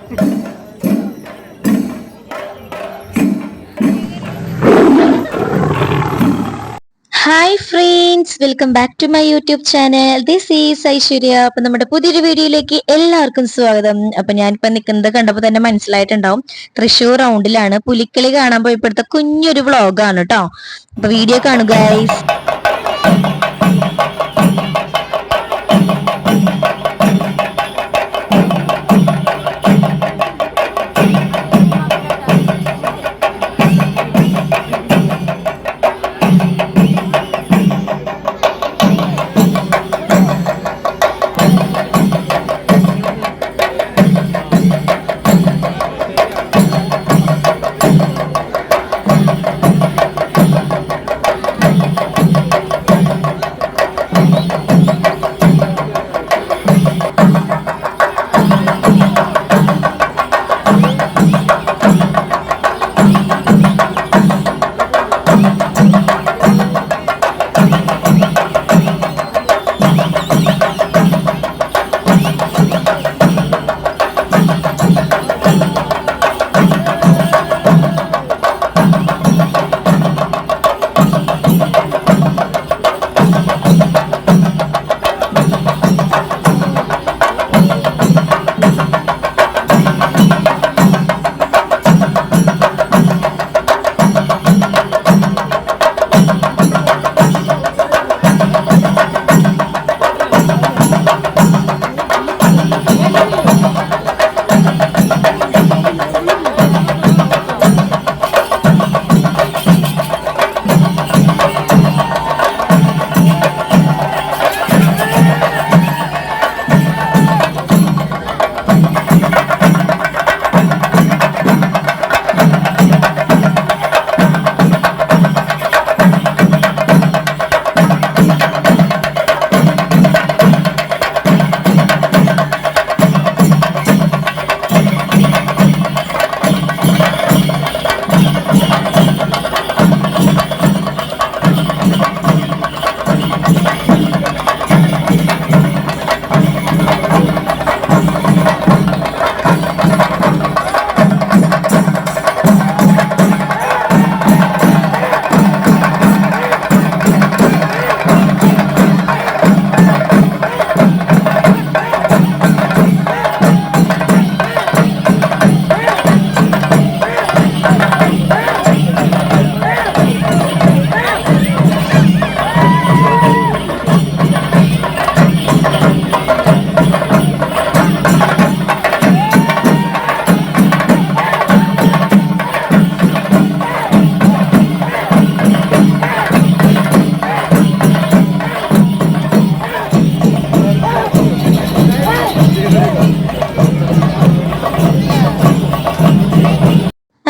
Hi friends, welcome back to my YouTube channel. This is Aishwarya. അപ്പൊ നമ്മുടെ പുതിയൊരു വീഡിയോയിലേക്ക് എല്ലാവർക്കും സ്വാഗതം. അപ്പൊ ഞാനിപ്പോ നിൽക്കുന്നത് കണ്ടപ്പോ തന്നെ മനസ്സിലായിട്ടുണ്ടാവും, തൃശ്ശൂർ റൗണ്ടിലാണ്. പുലിക്കളി കാണാൻ പോയപ്പോഴത്തെ കുഞ്ഞൊരു വ്ളോഗാണ് കേട്ടോ. അപ്പൊ വീഡിയോ കാണുക ഗൈസ്.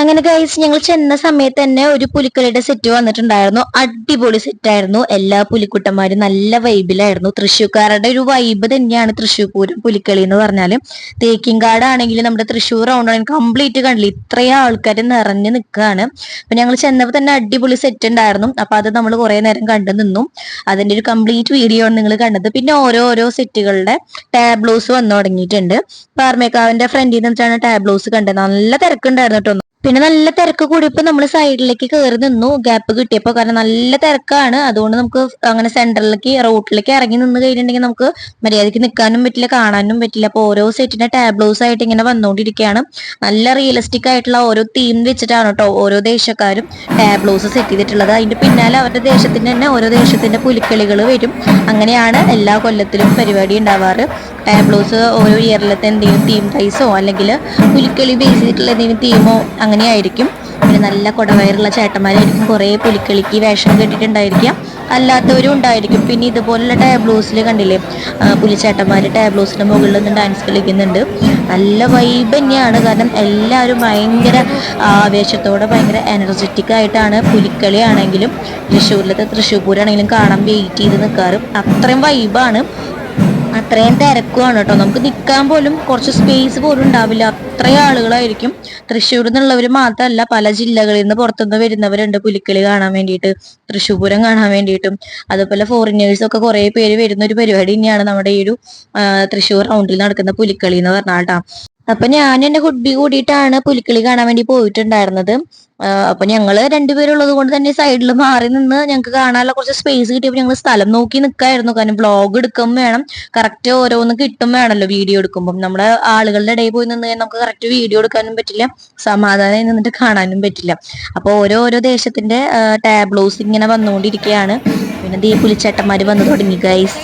അങ്ങനെ ഗൈസ്, ഞങ്ങൾ ചെന്ന സമയത്ത് തന്നെ ഒരു പുലിക്കളിയുടെ സെറ്റ് വന്നിട്ടുണ്ടായിരുന്നു. അടിപൊളി സെറ്റ് ആയിരുന്നു. എല്ലാ പുലിക്കുട്ടന്മാരും നല്ല വൈബിലായിരുന്നു. തൃശ്ശൂർക്കാരുടെ ഒരു വൈബ് തന്നെയാണ് തൃശ്ശൂർ പൂരം പുലിക്കളി എന്ന് പറഞ്ഞാല്. തേക്കിൻകാട് ആണെങ്കിൽ നമ്മുടെ തൃശ്ശൂർ റൗണ്ട് കംപ്ലീറ്റ് കണ്ടില്ല, ഇത്രയും ആൾക്കാർ നിറഞ്ഞു നിൽക്കുകയാണ്. അപ്പൊ ഞങ്ങൾ ചെന്നപ്പോൾ തന്നെ അടിപൊളി സെറ്റ് ഉണ്ടായിരുന്നു. അപ്പൊ അത് നമ്മൾ കുറെ നേരം കണ്ടു നിന്നു. അതിന്റെ ഒരു കംപ്ലീറ്റ് വീഡിയോ ആണ് നിങ്ങൾ കണ്ടത്. പിന്നെ ഓരോ സെറ്റുകളുടെ ടാബ്ലോസ് വന്നു തുടങ്ങിയിട്ടുണ്ട്. പാർമേക്കാവിന്റെ ഫ്രണ്ടിൽ നിന്നിട്ടാണ് ടാബ്ലോസ് കണ്ടത്. നല്ല തിരക്കുണ്ടായിരുന്നു കേട്ടോ. പിന്നെ നല്ല തിരക്ക് കൂടിയപ്പോ നമ്മൾ സൈഡിലേക്ക് കയറി നിന്നു, ഗ്യാപ്പ് കിട്ടിയപ്പോ. കാരണം നല്ല തിരക്കാണ്. അതുകൊണ്ട് നമുക്ക് അങ്ങനെ സെന്ററിലേക്ക് റോട്ടിലേക്ക് ഇറങ്ങി നിന്ന് കഴിഞ്ഞിട്ടുണ്ടെങ്കിൽ നമുക്ക് മര്യാദയ്ക്ക് നിൽക്കാനും പറ്റില്ല, കാണാനും പറ്റില്ല. അപ്പൊ ഓരോ സെറ്റിന്റെ ടാബ്ലോസ് ആയിട്ട് ഇങ്ങനെ വന്നുകൊണ്ടിരിക്കുകയാണ്. നല്ല റിയലിസ്റ്റിക് ആയിട്ടുള്ള ഓരോ തീം വെച്ചിട്ടാണ് കേട്ടോ ഓരോ ദേശക്കാരും ടാബ്ലോസ് സെറ്റ് ചെയ്തിട്ടുള്ളത്. അതിന്റെ പിന്നാലെ അവരുടെ ദേശത്തിന്റെ തന്നെ ഓരോ ദേശത്തിന്റെ പുലിക്കളികൾ വരും. അങ്ങനെയാണ് എല്ലാ കൊല്ലത്തിലും പരിപാടി ഉണ്ടാവാറ്. ടാബ്ലോസ് ഓരോ ഇയറിലത്തെ എന്തെങ്കിലും തീം പ്രൈസോ അല്ലെങ്കിൽ പുലിക്കളി ബേസ് ചെയ്തിട്ടുള്ള എന്തെങ്കിലും തീമോ അങ്ങനെയായിരിക്കും. പിന്നെ നല്ല കൊടവയറുള്ള ചേട്ടന്മാരായിരിക്കും കുറെ പുലിക്കളിക്ക് വേഷം കെട്ടിട്ടുണ്ടായിരിക്കാം, അല്ലാത്തവരും ഉണ്ടായിരിക്കും. പിന്നെ ഇതുപോലുള്ള ടാബ്ലോസിൽ കണ്ടില്ലേ, പുലിച്ചേട്ടന്മാര് ടാബ്ലോസിന്റെ മുകളിൽ നിന്ന് ഡാൻസ് കളിക്കുന്നുണ്ട്. നല്ല വൈബ് തന്നെയാണ്. കാരണം എല്ലാവരും ഭയങ്കര ആവേശത്തോടെ ഭയങ്കര എനർജറ്റിക് ആയിട്ടാണ് പുലിക്കളി ആണെങ്കിലും തൃശ്ശൂരിലത്തെ തൃശ്ശൂർ പൂരാണെങ്കിലും കാണാൻ വെയിറ്റ് ചെയ്ത് നിൽക്കാറ്. അത്രയും വൈബാണ്, അത്രയും തിരക്കുമാണ് കേട്ടോ. നമുക്ക് നിൽക്കാൻ പോലും കുറച്ച് സ്പേസ് പോലും ഉണ്ടാവില്ല, അത്രയും ആളുകളായിരിക്കും. തൃശ്ശൂരിൽ നിന്നുള്ളവർ മാത്രമല്ല, പല ജില്ലകളിൽ നിന്ന് പുറത്തുനിന്ന് വരുന്നവരുണ്ട് പുലിക്കളി കാണാൻ വേണ്ടിയിട്ട്, തൃശ്ശൂർ പൂരം കാണാൻ വേണ്ടിയിട്ടും. അതുപോലെ ഫോറിനേഴ്സൊക്കെ കുറെ പേര് വരുന്ന ഒരു പരിപാടി തന്നെയാണ് നമ്മുടെ ഈ ഒരു തൃശ്ശൂർ റൗണ്ടിൽ നടക്കുന്ന പുലിക്കളി എന്ന് പറഞ്ഞാൽ കേട്ടോ. അപ്പൊ ഞാൻ എന്റെ കുട്ടി കൂടിയിട്ടാണ് പുലിക്കളി കാണാൻ വേണ്ടി പോയിട്ടുണ്ടായിരുന്നത്. അപ്പൊ ഞങ്ങള് രണ്ടുപേരുള്ളത് കൊണ്ട് തന്നെ സൈഡിൽ മാറി നിന്ന് ഞങ്ങൾക്ക് കാണാനുള്ള കുറച്ച് സ്പേസ് കിട്ടിയപ്പോൾ ഞങ്ങൾ സ്ഥലം നോക്കി നിൽക്കായിരുന്നു. കാരണം വ്ളോഗ് എടുക്കും വേണം, കറക്റ്റ് ഓരോന്ന് കിട്ടും വേണമല്ലോ വീഡിയോ എടുക്കുമ്പോൾ. നമ്മുടെ ആളുകളുടെ ഇടയിൽ പോയി നിന്ന് നമുക്ക് കറക്റ്റ് വീഡിയോ എടുക്കാനും പറ്റില്ല, സമാധാനം നിന്നിട്ട് കാണാനും പറ്റില്ല. അപ്പൊ ഓരോ ദേശത്തിന്റെ ടാബ്ലോസ് ഇങ്ങനെ വന്നുകൊണ്ടിരിക്കുകയാണ്. പിന്നെ ദീ പുലിച്ചേട്ടന്മാര് വന്നു തുടങ്ങി ഗൈസ്.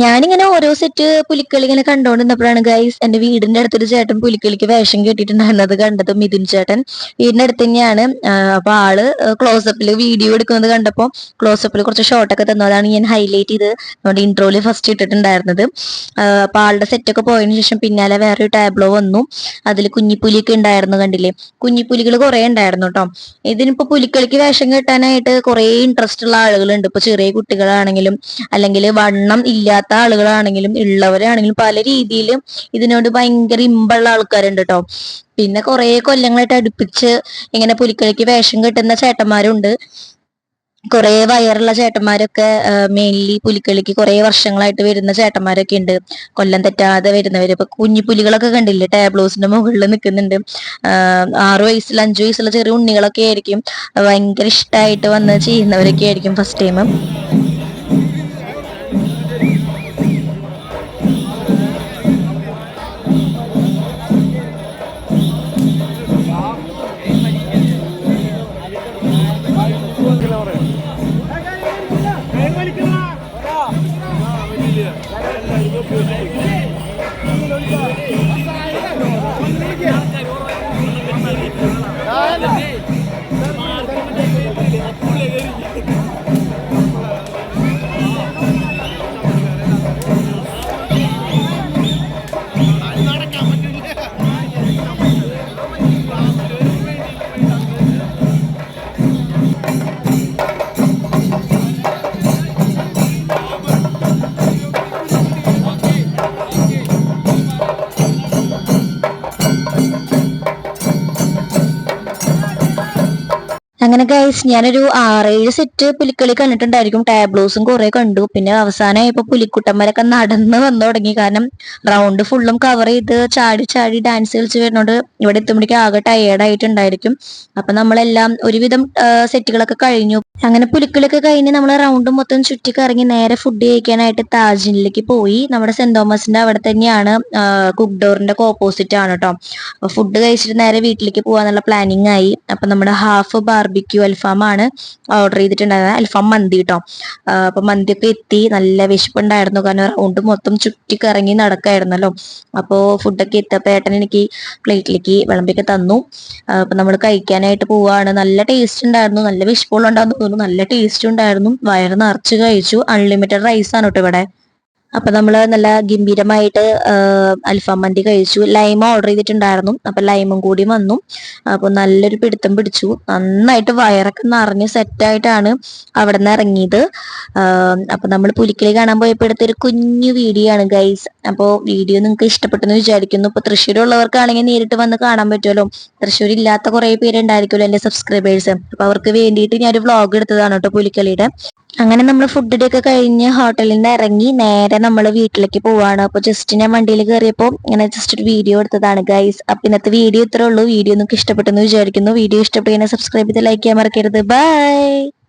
ഞാനിങ്ങനെ ഓരോ സെറ്റ് പുലിക്കളി ഇങ്ങനെ കണ്ടോണ്ടിരുന്നപ്പോഴാണ് ഗൈസ് എന്റെ വീടിന്റെ അടുത്തൊരു ചേട്ടൻ പുലിക്കളിക്ക് വേഷം കെട്ടിയിട്ടുണ്ടായിരുന്നത് കണ്ടത്. മിഥുൻ ചേട്ടൻ വീടിന്റെ അടുത്ത് തന്നെയാണ്. അപ്പൊ ആള് ക്ലോസപ്പിൽ വീഡിയോ എടുക്കുന്നത് കണ്ടപ്പോ ക്ലോസപ്പിൽ കുറച്ച് ഷോട്ടൊക്കെ തന്നു. അതാണ് ഞാൻ ഹൈലൈറ്റ് ചെയ്ത് നമ്മുടെ ഇൻട്രോയില് ഫസ്റ്റ് ഇട്ടിട്ടുണ്ടായിരുന്നത്. അപ്പൊ ആളുടെ സെറ്റൊക്കെ പോയതിനു ശേഷം പിന്നാലെ വേറൊരു ടാബ്ലോ വന്നു. അതിൽ കുഞ്ഞിപ്പുലിയൊക്കെ ഉണ്ടായിരുന്നു, കണ്ടില്ലേ? കുഞ്ഞിപ്പുലികൾ കുറെ ഉണ്ടായിരുന്നു കേട്ടോ. ഇതിനിപ്പോ പുലിക്കളിക്ക് വേഷം കെട്ടാനായിട്ട് കുറെ ഇൻട്രസ്റ്റ് ഉള്ള ആളുകളുണ്ട്. ഇപ്പൊ ചെറിയ കുട്ടികളാണെങ്കിലും അല്ലെങ്കിൽ വണ്ണം ഇല്ലാത്ത ആളുകളാണെങ്കിലും ഉള്ളവരാണെങ്കിലും പല രീതിയിലും ഇതിനോട് ഭയങ്കര ഇമ്പുള്ള ആൾക്കാരുണ്ട് കേട്ടോ. പിന്നെ കുറെ കൊല്ലങ്ങളായിട്ട് അടുപ്പിച്ച് ഇങ്ങനെ പുലിക്കളിക്ക് വേഷം കെട്ടുന്ന ചേട്ടന്മാരുണ്ട്. കുറെ വയറുള്ള ചേട്ടന്മാരൊക്കെ മെയിൻലി പുലിക്കളിക്ക് കുറെ വർഷങ്ങളായിട്ട് വരുന്ന ചേട്ടന്മാരൊക്കെ ഉണ്ട്, കൊല്ലം തെറ്റാതെ വരുന്നവര്. ഇപ്പൊ കുഞ്ഞു പുലികളൊക്കെ കണ്ടില്ലേ ടാബ്ലോസിന്റെ മുകളിൽ നിൽക്കുന്നുണ്ട്. 6 വയസ്സിൽ 5 വയസ്സുള്ള ചെറിയ ഉണ്ണികളൊക്കെ ആയിരിക്കും, ഭയങ്കര ഇഷ്ടമായിട്ട് വന്ന് ചെയ്യുന്നവരൊക്കെ ആയിരിക്കും ഫസ്റ്റ് ടൈം. അങ്ങനെ ഗൈസ് ഞാനൊരു 6-7 സെറ്റ് പുലിക്കളി കണ്ടിട്ടുണ്ടായിരിക്കും. ടാബ്ലോസും കുറെ കണ്ടു. പിന്നെ അവസാനമായപ്പോ പുലിക്കുട്ടന്മാരൊക്കെ നടന്ന് വന്നു തുടങ്ങി. കാരണം റൗണ്ട് ഫുള്ളും കവർ ചെയ്ത് ചാടി ചാടി ഡാൻസ് കളിച്ച് വരുന്നോണ്ട് ഇവിടെ എത്തുമ്പോഴേക്കും ആകെ ടയേർഡ് ആയിട്ടുണ്ടായിരിക്കും. അപ്പൊ നമ്മളെല്ലാം ഒരുവിധം സെറ്റുകളൊക്കെ കഴിഞ്ഞു. അങ്ങനെ പുലിക്കളിയൊക്കെ കഴിഞ്ഞ് നമ്മൾ റൗണ്ട് മൊത്തം ചുറ്റി കറങ്ങി നേരെ ഫുഡ് കഴിക്കാനായിട്ട് താജിനിലേക്ക് പോയി. നമ്മുടെ സെന്റ് തോമസിന്റെ അവിടെ തന്നെയാണ്, കുക്ക് ഡോറിന്റെ ഓപ്പോസിറ്റ് ആണ് കേട്ടോ. അപ്പൊ ഫുഡ് കഴിച്ചിട്ട് നേരെ വീട്ടിലേക്ക് പോകാന്നുള്ള പ്ലാനിങ് ആയി. അപ്പൊ നമ്മുടെ ഹാഫ് ബാർബിക്യൂ അൽഫാമാണ് ഓർഡർ ചെയ്തിട്ടുണ്ടായിരുന്നത്, അൽഫാം മന്തി കേട്ടോ. അപ്പൊ മന്തിയൊക്കെ എത്തി, നല്ല വിശപ്പുണ്ടായിരുന്നു. കാരണം റൗണ്ട് മൊത്തം ചുറ്റി കറങ്ങി നടക്കായിരുന്നല്ലോ. അപ്പോ ഫുഡൊക്കെ എത്തിയപ്പോ ഏട്ടൻ എനിക്ക് പ്ലേറ്റിലേക്ക് വിളമ്പിയൊക്കെ തന്നു. അപ്പൊ നമ്മൾ കഴിക്കാനായിട്ട് പോവാണ്. നല്ല ടേസ്റ്റ് ഉണ്ടായിരുന്നു, നല്ല വിശപ്പുള്ളുണ്ടായിരുന്നു തോന്നുന്നു. നല്ല ടേസ്റ്റ് ഉണ്ടായിരുന്നു, വയറ് നിറച്ച് കഴിച്ചു. അൺലിമിറ്റഡ് റൈസ് ആണ് കേട്ടോ ഇവിടെ. അപ്പൊ നമ്മള് നല്ല ഗംഭീരമായിട്ട് അൽഫാം മന്തി കഴിച്ചു. ലൈം ഓർഡർ ചെയ്തിട്ടുണ്ടായിരുന്നു, അപ്പൊ ലൈമും കൂടി വന്നു. അപ്പൊ നല്ലൊരു പിടുത്തം പിടിച്ചു. നന്നായിട്ട് വയറൊക്കെ നിറഞ്ഞ് സെറ്റായിട്ടാണ് അവിടെ നിന്ന് ഇറങ്ങിയത്. അപ്പൊ നമ്മൾ പുലിക്കളി കാണാൻ പോയപ്പോ എടുത്തൊരു കുഞ്ഞു വീഡിയോ ആണ് ഗൈസ്. അപ്പോ വീഡിയോ നിങ്ങൾക്ക് ഇഷ്ടപ്പെട്ടെന്ന് വിചാരിക്കുന്നു. ഇപ്പൊ തൃശ്ശൂരുള്ളവർക്കാണെങ്കിൽ നേരിട്ട് വന്ന് കാണാൻ പറ്റുമല്ലോ. തൃശ്ശൂർ ഇല്ലാത്ത കുറെ പേരുണ്ടായിരിക്കുമല്ലോ എന്റെ സബ്സ്ക്രൈബേഴ്സ്. അപ്പൊ അവർക്ക് വേണ്ടിയിട്ട് ഞാനൊരു വ്ളോഗ് എടുത്തതാണ് കേട്ടോ പുലിക്കളിയുടെ. അങ്ങനെ നമ്മൾ ഫുഡ് ഒക്കെ കഴിഞ്ഞ് ഹോട്ടലിൽ നിന്ന് ഇറങ്ങി നേരെ നമ്മൾ വീട്ടിലേക്ക് പോവാണ്. അപ്പൊ ജസ്റ്റ് ഞാൻ വണ്ടിയിൽ കയറിയപ്പോൾ ഇങ്ങനെ ജസ്റ്റ് ഒരു വീഡിയോ എടുത്തതാണ് ഗൈസ്. അപ്പൊ ഇന്നത്തെ വീഡിയോ ഇത്രേ ഉള്ളൂ. വീഡിയോ നിങ്ങൾക്ക് ഇഷ്ടപ്പെട്ടെന്ന് വിചാരിക്കുന്നു. വീഡിയോ ഇഷ്ടപ്പെടുന്ന സബ്സ്ക്രൈബ് ചെയ്ത് ലൈക്ക് ചെയ്യാൻ മറക്കരുത്. ബൈ.